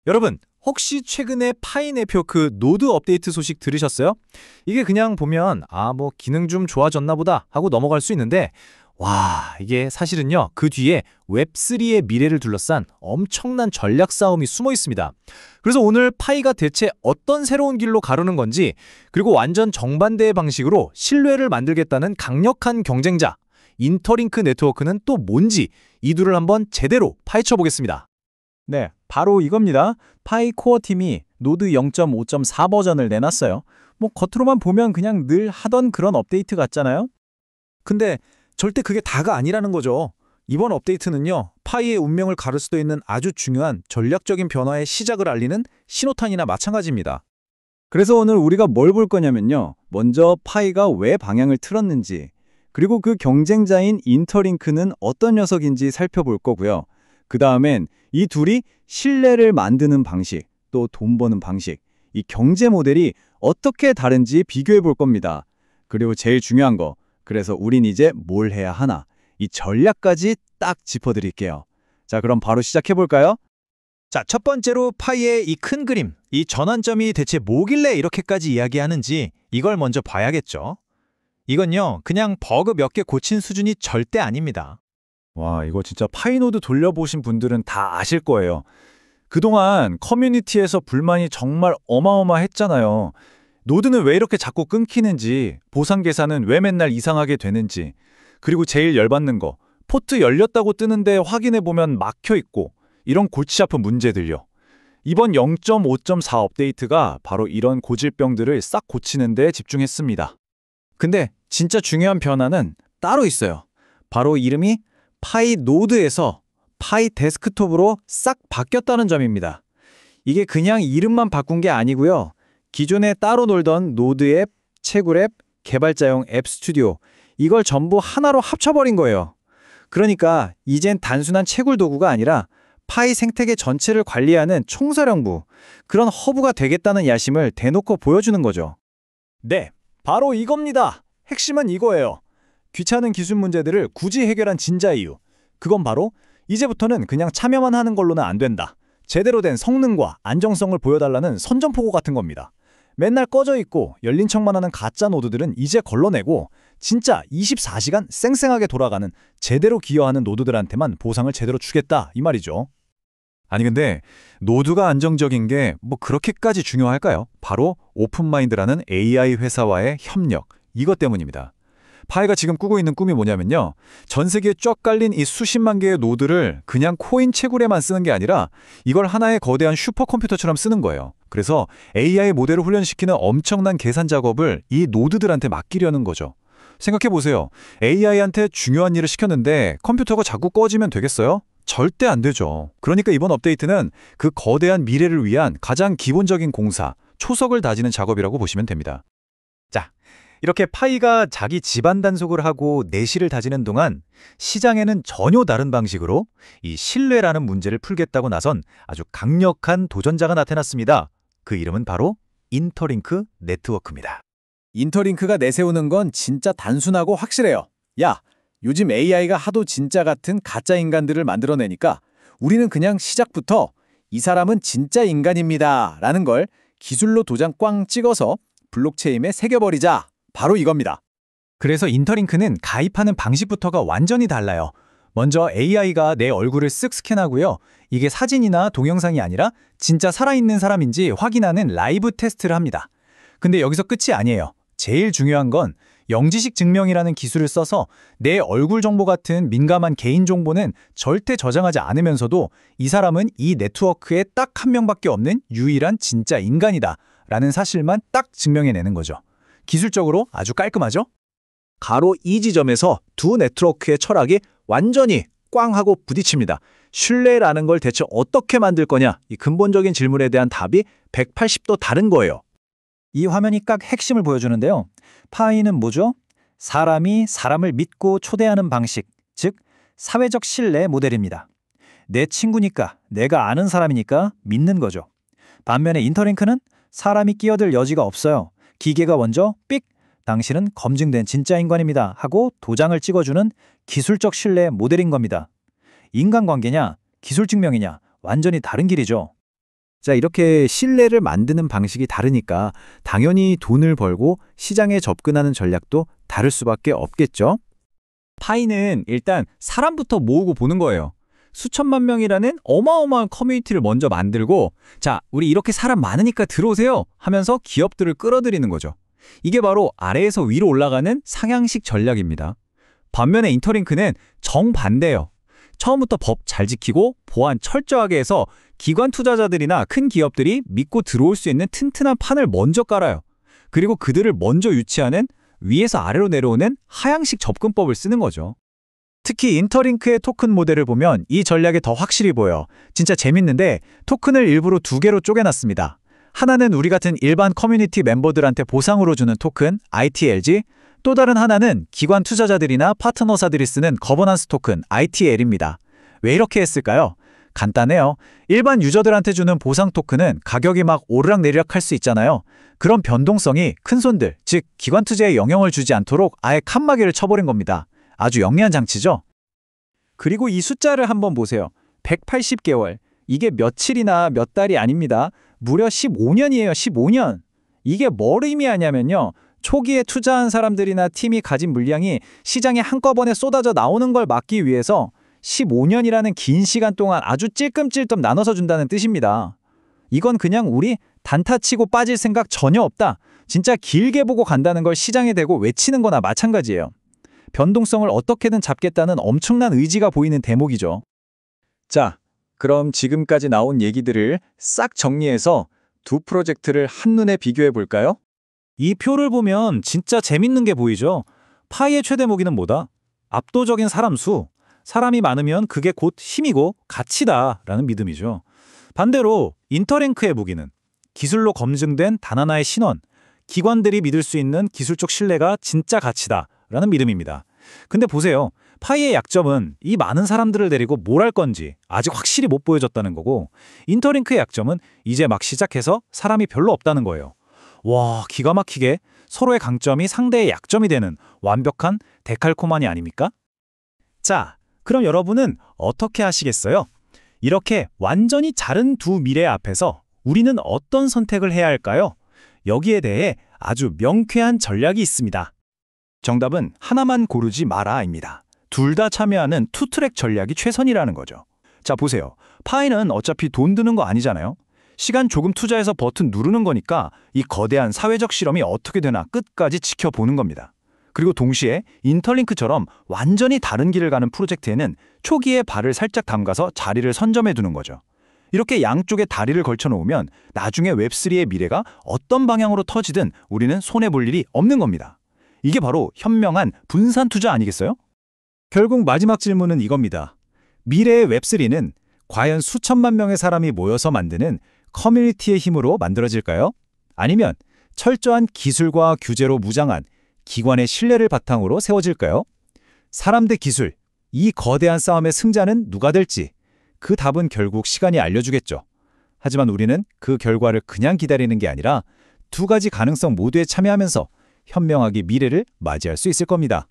여러분, 혹시 최근에 파이 네트워크 노드 업데이트 소식 들으셨어요? 이게 그냥 보면 뭐 기능 좀 좋아졌나 보다 하고 넘어갈 수 있는데 와, 이게 사실은요. 그 뒤에 웹3의 미래를 둘러싼 엄청난 전략 싸움이 숨어 있습니다. 그래서 오늘 파이가 대체 어떤 새로운 길로 가르는 건지, 그리고 완전 정반대의 방식으로 신뢰를 만들겠다는 강력한 경쟁자 인터링크 네트워크는 또 뭔지 이 둘을 한번 제대로 파헤쳐 보겠습니다. 네, 바로 이겁니다. 파이 코어 팀이 노드 0.5.4 버전을 내놨어요. 겉으로만 보면 그냥 늘 하던 그런 업데이트 같잖아요? 근데 절대 그게 다가 아니라는 거죠. 이번 업데이트는요, 파이의 운명을 가를 수도 있는 아주 중요한 전략적인 변화의 시작을 알리는 신호탄이나 마찬가지입니다. 그래서 오늘 우리가 뭘 볼 거냐면요. 먼저 파이가 왜 방향을 틀었는지, 그리고 그 경쟁자인 인터링크는 어떤 녀석인지 살펴볼 거고요. 그 다음엔 이 둘이 신뢰를 만드는 방식, 또 돈 버는 방식, 이 경제 모델이 어떻게 다른지 비교해 볼 겁니다. 그리고 제일 중요한 거, 그래서 우린 이제 뭘 해야 하나, 이 전략까지 딱 짚어드릴게요. 자, 그럼 바로 시작해 볼까요? 자, 첫 번째로 파이의 이 큰 그림, 이 전환점이 대체 뭐길래 이렇게까지 이야기하는지 이걸 먼저 봐야겠죠. 이건요, 그냥 버그 몇 개 고친 수준이 절대 아닙니다. 와, 이거 진짜 파이노드 돌려보신 분들은 다 아실 거예요. 그동안 커뮤니티에서 불만이 정말 어마어마했잖아요. 노드는 왜 이렇게 자꾸 끊기는지, 보상 계산은 왜 맨날 이상하게 되는지, 그리고 제일 열받는 거, 포트 열렸다고 뜨는데 확인해보면 막혀있고, 이런 골치 아픈 문제들요. 이번 0.5.4 업데이트가 바로 이런 고질병들을 싹 고치는 데 집중했습니다. 근데 진짜 중요한 변화는 따로 있어요. 바로 이름이 파이 노드에서 파이 데스크톱으로 싹 바뀌었다는 점입니다. 이게 그냥 이름만 바꾼 게 아니고요. 기존에 따로 놀던 노드 앱, 채굴 앱, 개발자용 앱 스튜디오 이걸 전부 하나로 합쳐버린 거예요. 그러니까 이젠 단순한 채굴 도구가 아니라 파이 생태계 전체를 관리하는 총사령부, 그런 허브가 되겠다는 야심을 대놓고 보여주는 거죠. 네, 바로 이겁니다. 핵심은 이거예요. 귀찮은 기술 문제들을 굳이 해결한 진짜 이유. 그건 바로 이제부터는 그냥 참여만 하는 걸로는 안 된다. 제대로 된 성능과 안정성을 보여달라는 선전포고 같은 겁니다. 맨날 꺼져 있고 열린 척만 하는 가짜 노드들은 이제 걸러내고 진짜 24시간 쌩쌩하게 돌아가는 제대로 기여하는 노드들한테만 보상을 제대로 주겠다 이 말이죠. 아니 근데 노드가 안정적인 게 그렇게까지 중요할까요? 바로 오픈마인드라는 AI 회사와의 협력, 이것 때문입니다. 파이가 지금 꾸고 있는 꿈이 뭐냐면요. 전 세계에 쫙 깔린 이 수십만 개의 노드를 그냥 코인 채굴에만 쓰는 게 아니라 이걸 하나의 거대한 슈퍼컴퓨터처럼 쓰는 거예요. 그래서 AI 모델을 훈련시키는 엄청난 계산 작업을 이 노드들한테 맡기려는 거죠. 생각해보세요. AI한테 중요한 일을 시켰는데 컴퓨터가 자꾸 꺼지면 되겠어요? 절대 안 되죠. 그러니까 이번 업데이트는 그 거대한 미래를 위한 가장 기본적인 공사, 초석을 다지는 작업이라고 보시면 됩니다. 자, 이렇게 파이가 자기 집안 단속을 하고 내실을 다지는 동안 시장에는 전혀 다른 방식으로 이 신뢰라는 문제를 풀겠다고 나선 아주 강력한 도전자가 나타났습니다. 그 이름은 바로 인터링크 네트워크입니다. 인터링크가 내세우는 건 진짜 단순하고 확실해요. 야, 요즘 AI가 하도 진짜 같은 가짜 인간들을 만들어내니까 우리는 그냥 시작부터 이 사람은 진짜 인간입니다 라는 걸 기술로 도장 꽝 찍어서 블록체인에 새겨버리자. 바로 이겁니다. 그래서 인터링크는 가입하는 방식부터가 완전히 달라요. 먼저 AI가 내 얼굴을 쓱 스캔하고요. 이게 사진이나 동영상이 아니라 진짜 살아있는 사람인지 확인하는 라이브 테스트를 합니다. 근데 여기서 끝이 아니에요. 제일 중요한 건 영지식 증명이라는 기술을 써서 내 얼굴 정보 같은 민감한 개인 정보는 절대 저장하지 않으면서도 이 사람은 이 네트워크에 딱 한 명밖에 없는 유일한 진짜 인간이다 라는 사실만 딱 증명해내는 거죠. 기술적으로 아주 깔끔하죠? 가로 이 지점에서 두 네트워크의 철학이 완전히 꽝 하고 부딪힙니다. 신뢰라는 걸 대체 어떻게 만들 거냐? 이 근본적인 질문에 대한 답이 180도 다른 거예요. 이 화면이 딱 핵심을 보여주는데요. 파이는 뭐죠? 사람이 사람을 믿고 초대하는 방식, 즉 사회적 신뢰 모델입니다. 내 친구니까, 내가 아는 사람이니까 믿는 거죠. 반면에 인터링크는 사람이 끼어들 여지가 없어요. 기계가 먼저 삑! 당신은 검증된 진짜 인간입니다 하고 도장을 찍어주는 기술적 신뢰 모델인 겁니다. 인간관계냐, 기술 증명이냐 완전히 다른 길이죠. 자, 이렇게 신뢰를 만드는 방식이 다르니까 당연히 돈을 벌고 시장에 접근하는 전략도 다를 수밖에 없겠죠. 파이는 일단 사람부터 모으고 보는 거예요. 수천만 명이라는 어마어마한 커뮤니티를 먼저 만들고, 자, 우리 이렇게 사람 많으니까 들어오세요 하면서 기업들을 끌어들이는 거죠. 이게 바로 아래에서 위로 올라가는 상향식 전략입니다. 반면에 인터링크는 정반대예요. 처음부터 법 잘 지키고 보안 철저하게 해서 기관 투자자들이나 큰 기업들이 믿고 들어올 수 있는 튼튼한 판을 먼저 깔아요. 그리고 그들을 먼저 유치하는 위에서 아래로 내려오는 하향식 접근법을 쓰는 거죠. 특히 인터링크의 토큰 모델을 보면 이 전략이 더 확실히 보여. 진짜 재밌는데 토큰을 일부러 두 개로 쪼개놨습니다. 하나는 우리 같은 일반 커뮤니티 멤버들한테 보상으로 주는 토큰, ITLG, 또 다른 하나는 기관 투자자들이나 파트너사들이 쓰는 거버넌스 토큰, ITL입니다. 왜 이렇게 했을까요? 간단해요. 일반 유저들한테 주는 보상 토큰은 가격이 막 오르락내리락 할 수 있잖아요. 그런 변동성이 큰 손들, 즉 기관 투자에 영향을 주지 않도록 아예 칸막이를 쳐버린 겁니다. 아주 영리한 장치죠? 그리고 이 숫자를 한번 보세요. 180개월. 이게 며칠이나 몇 달이 아닙니다. 무려 15년이에요. 15년. 이게 뭘 의미하냐면요. 초기에 투자한 사람들이나 팀이 가진 물량이 시장에 한꺼번에 쏟아져 나오는 걸 막기 위해서 15년이라는 긴 시간 동안 아주 찔끔찔끔 나눠서 준다는 뜻입니다. 이건 그냥 우리 단타 치고 빠질 생각 전혀 없다. 진짜 길게 보고 간다는 걸 시장에 대고 외치는 거나 마찬가지예요. 변동성을 어떻게든 잡겠다는 엄청난 의지가 보이는 대목이죠. 자, 그럼 지금까지 나온 얘기들을 싹 정리해서 두 프로젝트를 한눈에 비교해 볼까요? 이 표를 보면 진짜 재밌는 게 보이죠? 파이의 최대 무기는 뭐다? 압도적인 사람 수. 사람이 많으면 그게 곧 힘이고 가치다라는 믿음이죠. 반대로 인터랭크의 무기는 기술로 검증된 단 하나의 신원, 기관들이 믿을 수 있는 기술적 신뢰가 진짜 가치다라는 믿음입니다. 근데 보세요. 파이의 약점은 이 많은 사람들을 데리고 뭘 할 건지 아직 확실히 못 보여줬다는 거고, 인터링크의 약점은 이제 막 시작해서 사람이 별로 없다는 거예요. 와, 기가 막히게 서로의 강점이 상대의 약점이 되는 완벽한 데칼코마니 아닙니까? 자, 그럼 여러분은 어떻게 하시겠어요? 이렇게 완전히 다른 두 미래 앞에서 우리는 어떤 선택을 해야 할까요? 여기에 대해 아주 명쾌한 전략이 있습니다. 정답은 하나만 고르지 마라입니다. 둘 다 참여하는 투트랙 전략이 최선이라는 거죠. 자, 보세요. 파이는 어차피 돈 드는 거 아니잖아요. 시간 조금 투자해서 버튼 누르는 거니까 이 거대한 사회적 실험이 어떻게 되나 끝까지 지켜보는 겁니다. 그리고 동시에 인터링크처럼 완전히 다른 길을 가는 프로젝트에는 초기에 발을 살짝 담가서 자리를 선점해 두는 거죠. 이렇게 양쪽에 다리를 걸쳐 놓으면 나중에 웹3의 미래가 어떤 방향으로 터지든 우리는 손해볼 일이 없는 겁니다. 이게 바로 현명한 분산 투자 아니겠어요? 결국 마지막 질문은 이겁니다. 미래의 웹3는 과연 수천만 명의 사람이 모여서 만드는 커뮤니티의 힘으로 만들어질까요? 아니면 철저한 기술과 규제로 무장한 기관의 신뢰를 바탕으로 세워질까요? 사람 대 기술, 이 거대한 싸움의 승자는 누가 될지 그 답은 결국 시간이 알려주겠죠. 하지만 우리는 그 결과를 그냥 기다리는 게 아니라 두 가지 가능성 모두에 참여하면서 현명하게 미래를 맞이할 수 있을 겁니다.